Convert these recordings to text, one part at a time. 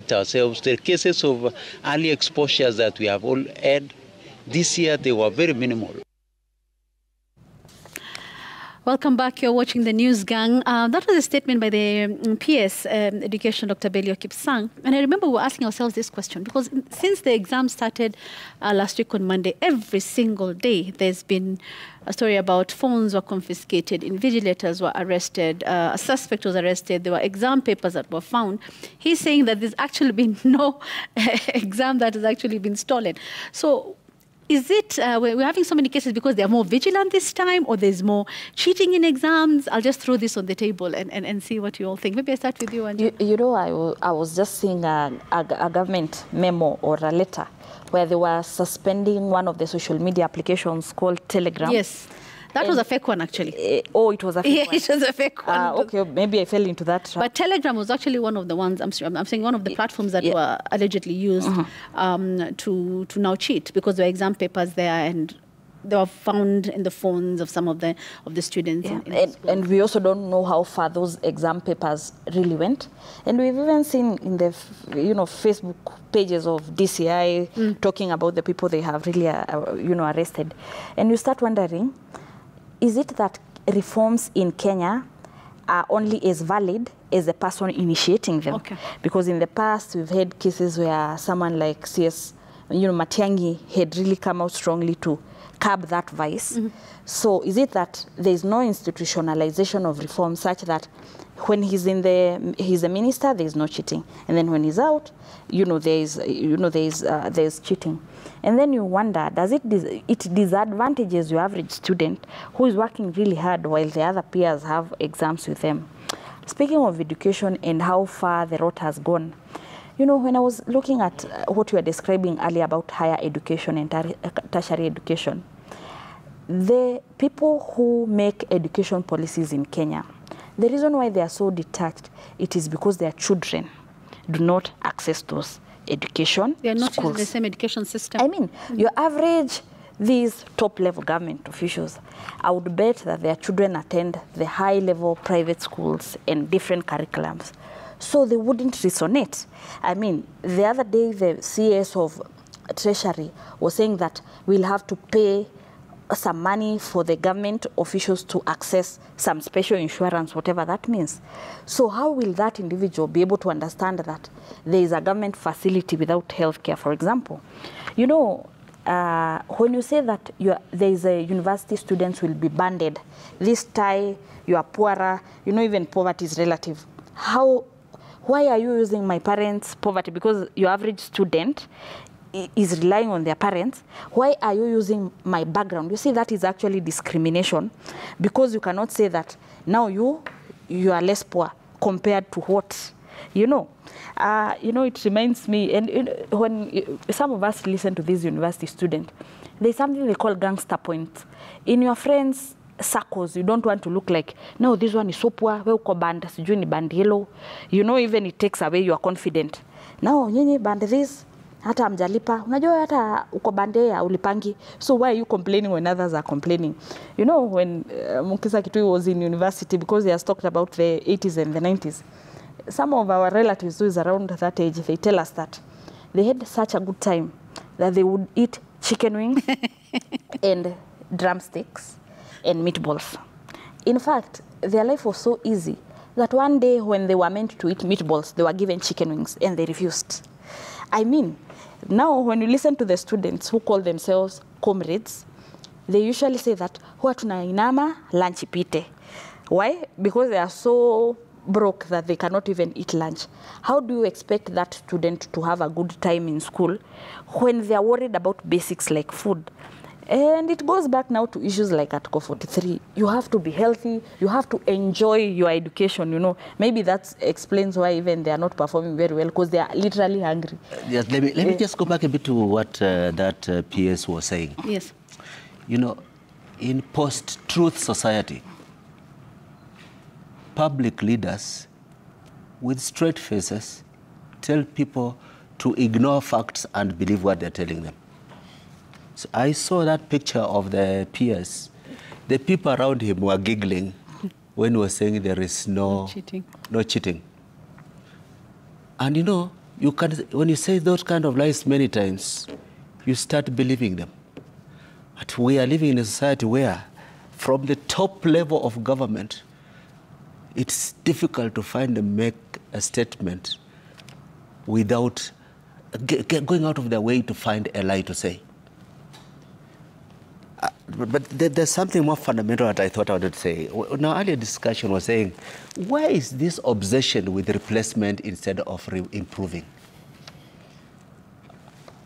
protect ourselves. The cases of early exposures that we have all had this year, they were very minimal. Welcome back. You're watching the News Gang. That was a statement by the PS Education, Dr. Belio Kipsang. And I remember we were asking ourselves this question because since the exam started last week on Monday, every single day there's been a story about phones were confiscated, invigilators were arrested, a suspect was arrested, there were exam papers that were found. He's saying that there's actually been no exam that has actually been stolen. So is it, we're having so many cases because they're more vigilant this time, or there's more cheating in exams? I'll just throw this on the table and see what you all think. Maybe I start with you, Anju. You know, I was just seeing a government memo or a letter where they were suspending one of the social media applications called Telegram. Yes. That was a fake one, actually. Oh, it was a fake one? Yeah, it was a fake one. Okay, maybe I fell into that trap. But Telegram was actually one of the ones, I'm saying one of the platforms that were allegedly used to now cheat, because there were exam papers there and they were found in the phones of some of the students. Yeah. And we also don't know how far those exam papers really went. And we've even seen in the Facebook pages of DCI talking about the people they have really arrested. And you start wondering, is it that reforms in Kenya are only as valid as the person initiating them? Okay. Because in the past, we've had cases where someone like Matiang'i had really come out strongly to curb that vice. So is it that there's no institutionalization of reform such that when he's a minister, there's no cheating, and then when he's out, there's cheating, and then you wonder, does it disadvantages your average student who is working really hard while the other peers have exams with them? Speaking of education and how far the road has gone, when I was looking at what you were describing earlier about higher education and tertiary education, the people who make education policies in Kenya, the reason why they are so detached, it is because their children do not access those education schools. They are not using the same education system. I mean, your average, these top-level government officials, I would bet that their children attend the high-level private schools and different curriculums. So they wouldn't resonate. I mean, the other day, the CS of Treasury was saying that we'll have to pay some money for the government officials to access some special insurance, whatever that means. So how will that individual be able to understand that there is a government facility without healthcare, for example? When you say that there is a university, students will be banded, this tie, you are poorer, even poverty is relative. Why are you using my parents' poverty? Because your average student is relying on their parents. Why are you using my background? You see, that is actually discrimination, because you cannot say that now you are less poor compared to what, it reminds me, and when some of us listen to these university students, there's something they call gangster points. In your friends' circles, you don't want to look like, no, this one is so poor, we uko band, sijui ni band yellow. Even it takes away your confidence. Now, nyinyi band this, hata amjalipa, unajua hata uko bande ya ulipangi. So why are you complaining when others are complaining? When Mukisa Kitui was in university, because he has talked about the 80s and the 90s, some of our relatives who is around that age, they tell us that they had such a good time that they would eat chicken wings and drumsticks and meatballs. In fact, their life was so easy that one day when they were meant to eat meatballs, they were given chicken wings and they refused. I mean, now when you listen to the students who call themselves comrades, they usually say that, huwa tunainama lunch ipite. Why? Because they are so broke that they cannot even eat lunch. How do you expect that student to have a good time in school when they are worried about basics like food? And it goes back now to issues like Article 43. You have to be healthy. You have to enjoy your education, Maybe that explains why even they are not performing very well, because they are literally hungry. Yes, let me just go back a bit to what that PS was saying. Yes. In post-truth society, public leaders with straight faces tell people to ignore facts and believe what they're telling them. So I saw that picture of the PS. The people around him were giggling when he was saying there is no cheating. And you can, when you say those kind of lies many times, you start believing them. But we are living in a society where, from the top level of government, it's difficult to make a statement without going out of their way to find a lie to say. But there's something more fundamental that I thought I would say. In our earlier discussion was saying, why is this obsession with replacement instead of improving?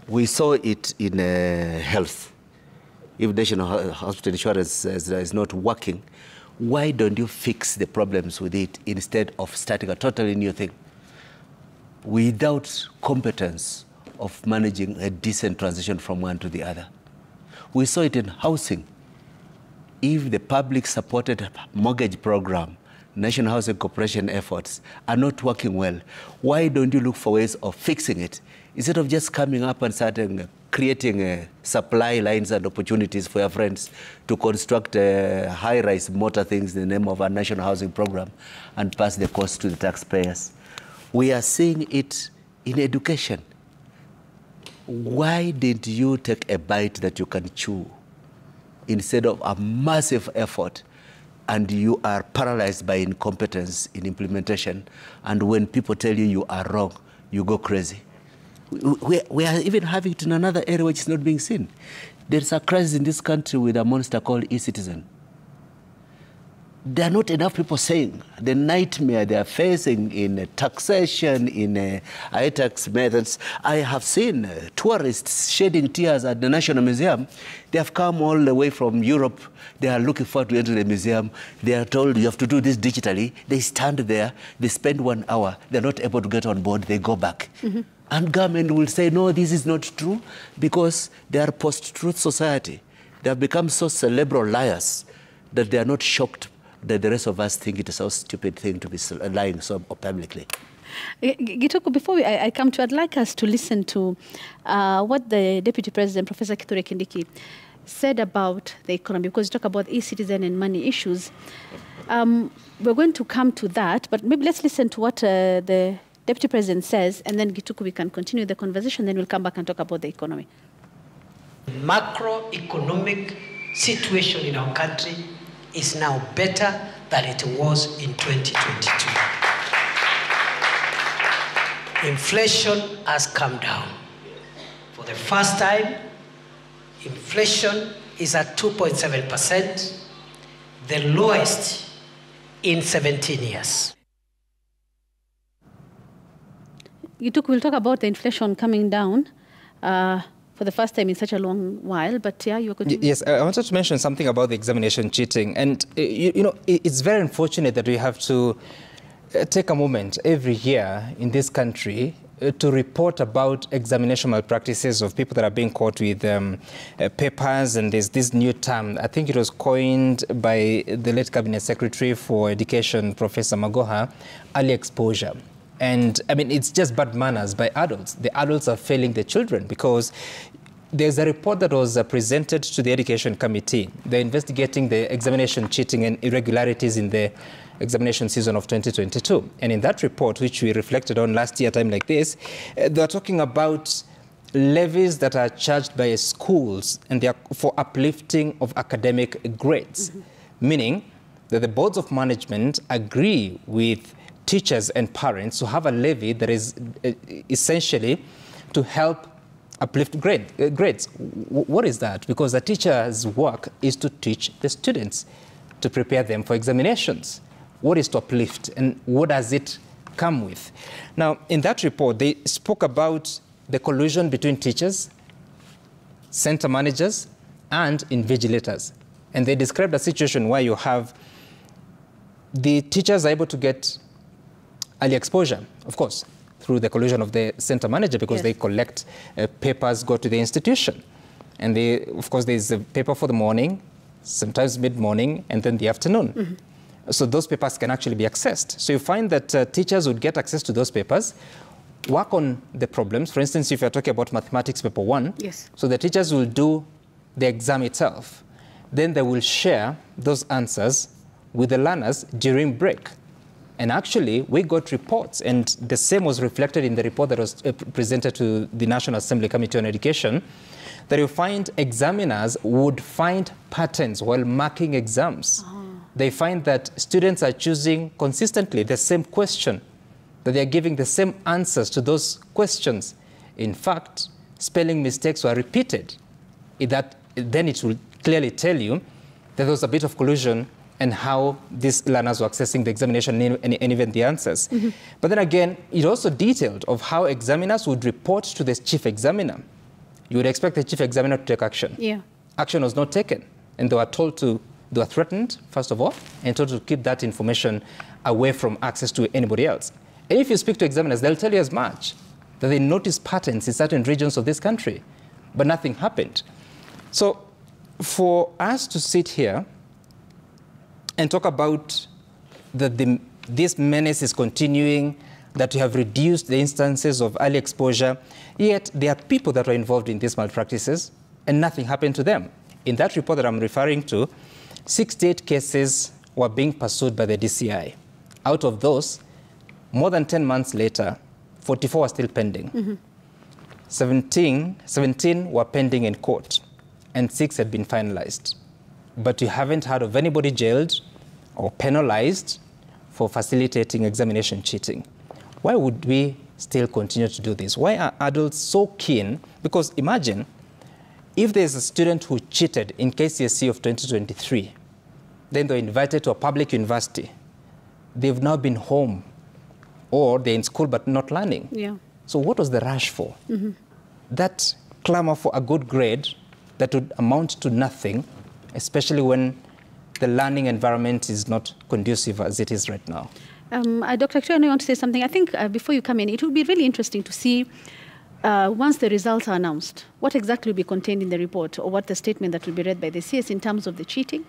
We saw it in health. If national hospital insurance is not working, why don't you fix the problems with it instead of starting a totally new thing without competence of managing a decent transition from one to the other? We saw it in housing. If the public-supported mortgage program, National Housing Corporation efforts are not working well, why don't you look for ways of fixing it instead of just coming up and starting creating supply lines and opportunities for your friends to construct high-rise motor things in the name of a national housing program and pass the cost to the taxpayers? We are seeing it in education. Why didn't you take a bite that you can chew instead of a massive effort, and you are paralyzed by incompetence in implementation, and when people tell you you are wrong, you go crazy? We are even having it in another area which is not being seen. There's a crisis in this country with a monster called e-citizen. There are not enough people saying the nightmare they are facing in taxation, in iTax methods. I have seen tourists shedding tears at the National Museum. They have come all the way from Europe. They are looking forward to enter the museum. They are told you have to do this digitally. They stand there. They spend 1 hour. They're not able to get on board. They go back. Mm-hmm. And government will say, no, this is not true, because they are post-truth society. They have become so cerebral liars that they are not shocked that the rest of us think it is a stupid thing to be lying so publicly. Gituku, before I come to, I'd like us to listen to what the Deputy President, Professor Kithure Kindiki, said about the economy, because you talk about e-citizen and money issues. We're going to come to that, but maybe let's listen to what the Deputy President says, and then Gituku, we can continue the conversation, then we'll come back and talk about the economy. Macroeconomic situation in our country is now better than it was in 2022. Inflation has come down. For the first time, inflation is at 2.7%, the lowest in 17 years. We'll talk about the inflation coming down for the first time in such a long while, but yeah, you could... Yes, I wanted to mention something about the examination cheating. And, you know, it's very unfortunate that we have to take a moment every year in this country to report about examination malpractices of people that are being caught with papers. And there's this new term, I think it was coined by the late Cabinet Secretary for Education, Professor Magoha, early exposure. And, I mean, it's just bad manners by adults. The adults are failing the children, because there's a report that was presented to the Education Committee. They're investigating the examination cheating and irregularities in the examination season of 2022. And in that report, which we reflected on last year, time like this, they're talking about levies that are charged by schools, and they are for uplifting of academic grades, meaning that the boards of management agree with teachers and parents to have a levy that is essentially to help uplift grades. What is that? Because the teacher's work is to teach the students, to prepare them for examinations. What is to uplift, and what does it come with? Now, in that report, they spoke about the collusion between teachers, center managers, and invigilators. And they described a situation where you have the teachers are able to get early exposure, of course, through the collusion of the center manager, because they collect papers, go to the institution. And they, of course, there's a paper for the morning, sometimes mid-morning, and then the afternoon. So those papers can actually be accessed. So you find that teachers would get access to those papers, work on the problems. For instance, if you're talking about mathematics paper 1, so the teachers will do the exam itself. Then they will share those answers with the learners during break. And actually, we got reports, and the same was reflected in the report that was presented to the National Assembly Committee on Education, that you find examiners would find patterns while marking exams. They find that students are choosing consistently the same question, that they are giving the same answers to those questions. In fact, spelling mistakes were repeated. Then it will clearly tell you that there was a bit of collusion and how these learners were accessing the examination and even the answers. But then again, it also detailed of how examiners would report to the chief examiner. You would expect the chief examiner to take action. Yeah. Action was not taken, and they were threatened, first of all, and told to keep that information away from access to anybody else. And if you speak to examiners, they'll tell you as much, that they noticed patterns in certain regions of this country, but nothing happened. So for us to sit here and talk about that this menace is continuing, that we have reduced the instances of early exposure, yet there are people that were involved in these malpractices and nothing happened to them. In that report that I'm referring to, 68 cases were being pursued by the DCI. Out of those, more than 10 months later, 44 were still pending. 17 were pending in court, and 6 had been finalized. But you haven't heard of anybody jailed or penalized for facilitating examination cheating. Why would we still continue to do this? Why are adults so keen? Because imagine if there's a student who cheated in KCSE of 2023, then they're invited to a public university. They've now been home, or they're in school but not learning. Yeah. So what was the rush for? That clamor for a good grade that would amount to nothing, especially when the learning environment is not conducive as it is right now. Dr. Actually, I want to say something. I think before you come in, it would be really interesting to see once the results are announced, what exactly will be contained in the report, or what the statement that will be read by the CS in terms of the cheating,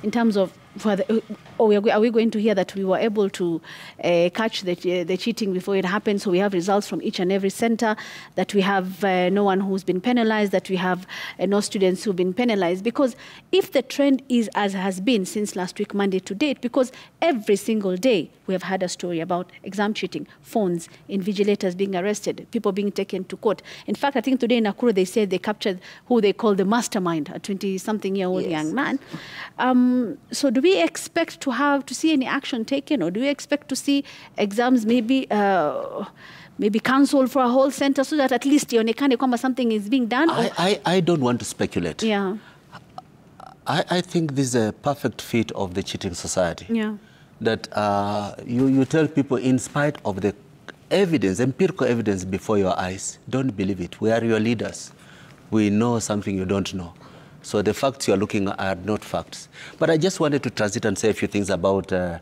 in terms of are we going to hear that we were able to catch the cheating before it happened, so we have results from each and every center, that we have no one who's been penalized, that we have no students who've been penalized? Because if the trend is as has been since last week, Monday to date, because every single day we have had a story about exam cheating, phones, invigilators being arrested, people being taken to court. In fact, I think today in Nakuru they said they captured who they call the mastermind, a 20-something-year-old young man. So do we expect to see any action taken, or do we expect to see exams maybe cancelled for a whole center, so that at least ionekane kwamba something is being done? I don't want to speculate. Yeah. I think this is a perfect fit of the cheating society. Yeah. That you tell people, in spite of the evidence, empirical evidence before your eyes, don't believe it. We are your leaders. We know something you don't know. So the facts you're looking at are not facts. But I just wanted to transit and say a few things about the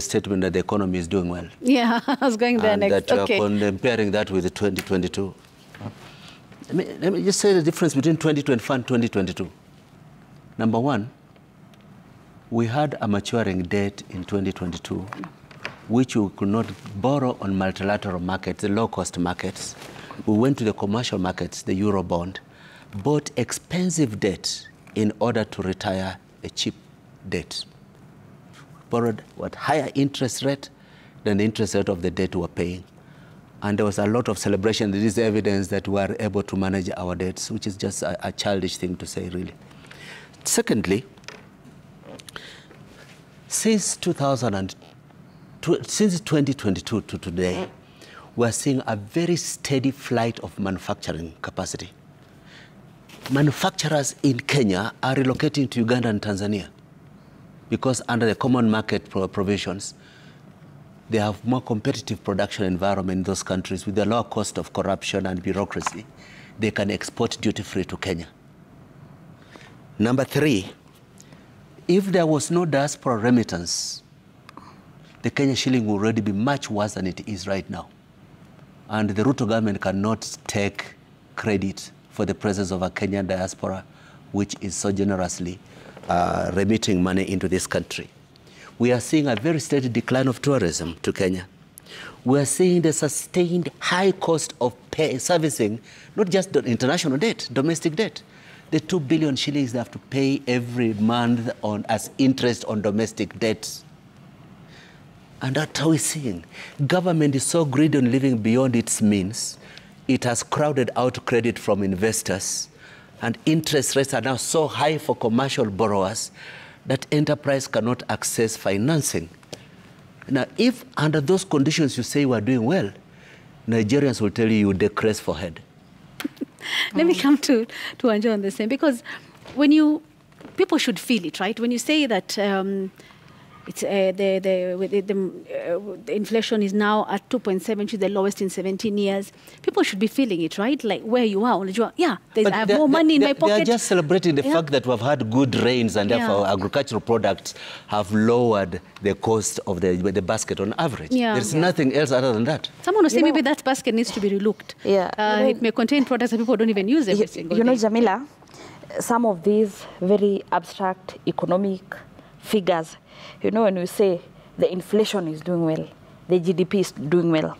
statement that the economy is doing well. Yeah, I was going there and next. That Okay. you're comparing that with the 2022. Let me just say the difference between 2024 and 2022. Number one, we had a maturing debt in 2022, which we could not borrow on multilateral markets, the low-cost markets. We went to the commercial markets, the Eurobond, bought expensive debt in order to retire a cheap debt. Borrowed what higher interest rate than the interest rate of the debt we were paying. And there was a lot of celebration. There is evidence that we are able to manage our debts, which is just a childish thing to say, really. Secondly, since 2022 to today, we're seeing a very steady flight of manufacturing capacity. Manufacturers in Kenya are relocating to Uganda and Tanzania because under the common market provisions, they have more competitive production environment in those countries with a lower cost of corruption and bureaucracy. They can export duty-free to Kenya. Number three, if there was no diaspora remittance, the Kenya shilling would already be much worse than it is right now. And the Ruto government cannot take credit for the presence of a Kenyan diaspora, which is so generously remitting money into this country. We are seeing a very steady decline of tourism to Kenya. We are seeing the sustained high cost of servicing, not just the international debt, domestic debt. The 2 billion shillings they have to pay every month as interest on domestic debts. And that's how we're seeing. Government is so greedy on living beyond its means. It has crowded out credit from investors, and interest rates are now so high for commercial borrowers that enterprise cannot access financing. Now, if under those conditions you say we're doing well, Nigerians will tell you decrease forehead. Let me come to Anjo on the same, because when people should feel it, right? When you say that it's the inflation is now at 2.7, which is the lowest in 17 years. People should be feeling it, right? Like where you are. Yeah, I have more money in my pocket. They are just celebrating the fact that we've had good rains and therefore agricultural products have lowered the cost of the basket on average. There's nothing else other than that. Someone will say maybe that basket needs to be relooked. It may contain products that people don't even use every single day. You know, Jamila, some of these very abstract economic figures, you know, when we say the inflation is doing well, the GDP is doing well.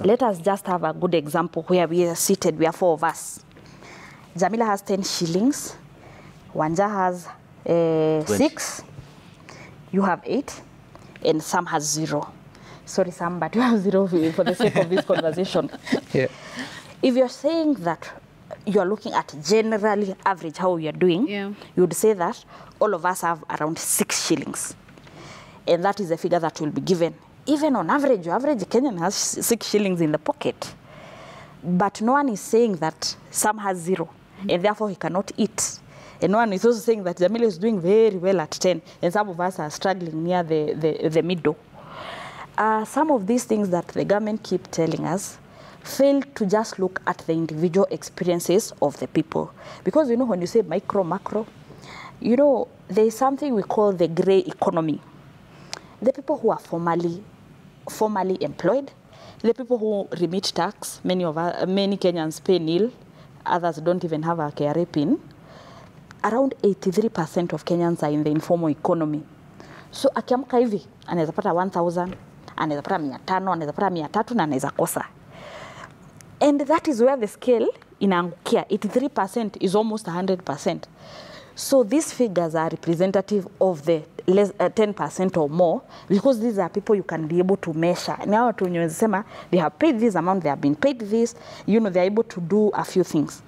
Let us just have a good example where we are seated, we are 4 of us. Jamila has 10 shillings, Wanja has 6, you have 8, and Sam has 0. Sorry, Sam, but you have 0 for the sake of this conversation. If you're saying that you are looking at generally average how we are doing, you would say that all of us have around 6 shillings. And that is the figure that will be given. Even on average, your average Kenyan has 6 shillings in the pocket. But no one is saying that Sam has 0, and therefore he cannot eat. And no one is also saying that Jamila is doing very well at 10, and some of us are struggling near the middle. Some of these things that the government keep telling us fail to just look at the individual experiences of the people. Because, you know, when you say micro, macro, you know, there is something we call the gray economy. The people who are formally employed, the people who remit tax, many Kenyans pay nil, others don't even have a KRA PIN. Around 83% of Kenyans are in the informal economy. So akiamka hivi, anaweza pata 1,000, anaweza pata 500, anaweza pata 300 na anaweza kosa. And that is where the scale inaangukia. 83% is almost 100%. So these figures are representative of the 10% or more, because these are people you can be able to measure. Now, they have paid this amount, they have been paid this, you know, they're able to do a few things.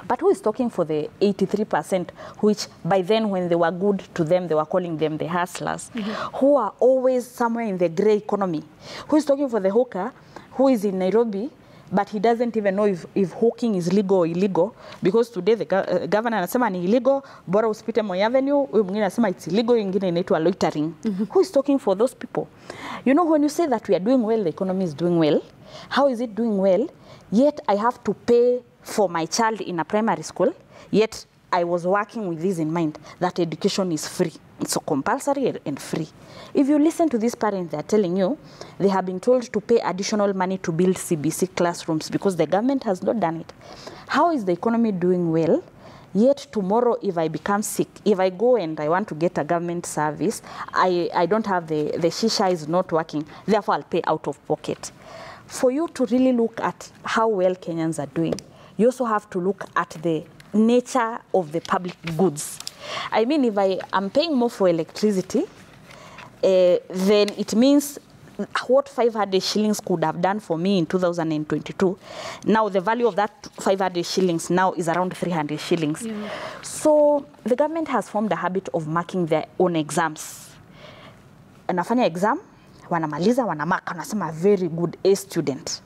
But who is talking for the 83%, which by then when they were good to them, they were calling them the hustlers, who are always somewhere in the gray economy? Who is talking for the hawker who is in Nairobi, but he doesn't even know if hawking is legal or illegal, because today the governor anasema ni illegal, bora usipite Moi Avenue, huyu mwingine anasema it's illegal, ingine inaitwa loitering. Who is talking for those people? You know, when you say that we are doing well, the economy is doing well, how is it doing well? Yet I have to pay for my child in a primary school, yet I was working with this in mind, that education is free. It's so compulsory and free. If you listen to these parents, they are telling you they have been told to pay additional money to build CBC classrooms because the government has not done it. How is the economy doing well? Yet tomorrow, if I become sick, if I go and I want to get a government service, I don't have the shisha is not working, therefore I'll pay out of pocket. For you to really look at how well Kenyans are doing, you also have to look at the nature of the public goods. I mean, if I am paying more for electricity, then it means what 500 shillings could have done for me in 2022. Now the value of that 500 shillings now is around 300 shillings. So the government has formed a habit of marking their own exams. Anafanya exam, wanamaliza, wanamark, wanasema very good A student.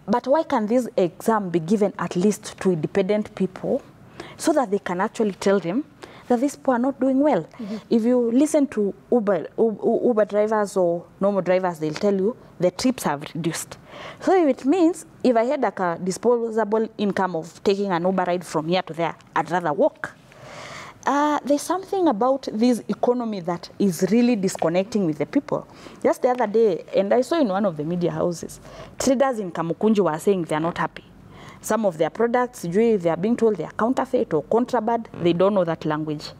But why can this exam be given at least to independent people so that they can actually tell them that these people are not doing well? If you listen to Uber drivers or normal drivers, they'll tell you the trips have reduced. So it means if I had like a disposable income of taking an Uber ride from here to there, I'd rather walk. There's something about this economy that is really disconnecting with the people. Just the other day, and I saw in one of the media houses, traders in Kamukunji were saying they are not happy. Some of their products, they are being told they are counterfeit or contraband. They don't know that language.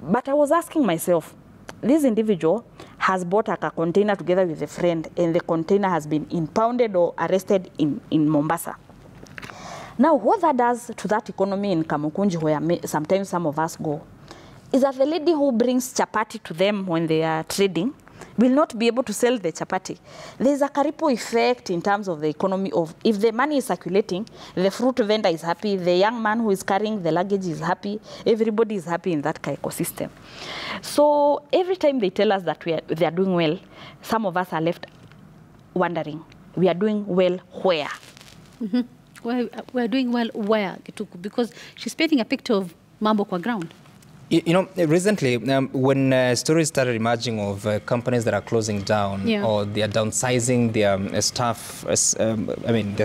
But I was asking myself, this individual has bought a container together with a friend, and the container has been impounded or arrested in Mombasa. Now, what that does to that economy in Kamukunji, where sometimes some of us go, is that the lady who brings chapati to them when they are trading will not be able to sell the chapati. There's a ripple effect in terms of the economy of, if the money is circulating, the fruit vendor is happy, the young man who is carrying the luggage is happy, everybody is happy in that ecosystem. So every time they tell us that they are doing well, some of us are left wondering, we are doing well where? We're doing well where, Gituku? Because she's painting a picture of mambo kwa ground. You know, recently, when stories started emerging of companies that are closing down or they are downsizing their staff, their